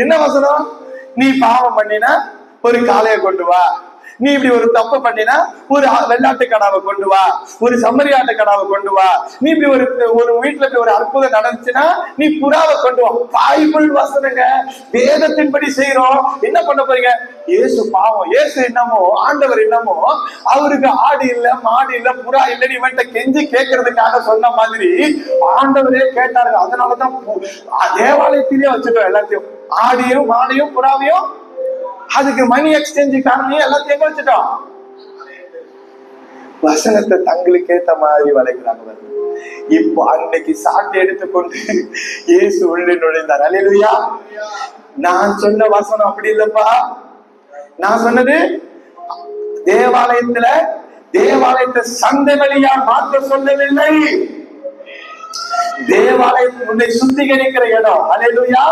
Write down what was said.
என்ன வசனம்? நீ பாவம் பண்ணினா ஒரு காளையை கொண்டு வா, நீ இப்படி ஒரு தப்பு பண்ணினா ஒரு வெள்ளாட்டு கடாவை கொண்டு வா, ஒரு செம்மறியாட்டு கடாவை கொண்டு வா, நீ இப்படி ஒரு வீட்டுல ஒரு அற்புதம் நடந்துச்சுன்னா நீ புறாவை கொண்டு வா. பைபிள் வசனங்க, வேதத்தின்படி செய்யறோம். என்ன பண்ண போறீங்க? இயேசு பாவம், இயேசு என்னமோ, ஆண்டவர் என்னமோ அவருக்கு ஆடு இல்ல, மாடு இல்ல, புறா இல்லன்னு இவன்ட்ட கெஞ்சி கேட்கறதுக்காக சொன்ன மாதிரி ஆண்டவரே கேட்டாரு. அதனாலதான் தேவாலயத்திலேயே வச்சுட்டோம் எல்லாத்தையும், ஆடியும் மாடையும் புறாவையும். அதுக்கு மணி எக்ஸ்சேஞ்ச் காரணியும் எல்லாத்தையும் எங்க வச்சுட்டோம்? வசனத்தை தங்களுக்கு ஏத்த மாதிரி வளைக்கிறாங்க. இப்போ அன்னைக்கு சாட்டை எடுத்துக்கொண்டு இயேசு உள்ளே நுழைந்தார். அல்லேலூயா. நான் சொன்ன வசனம் அப்படி இல்லப்பா. நான் சொன்னது தேவாலயத்தை சந்தை வழியா மாற்ற சொல்லவில்லை. தேவாலயம் உன்னை சுத்திகரிக்கிற இடம். அல்லேலூயா.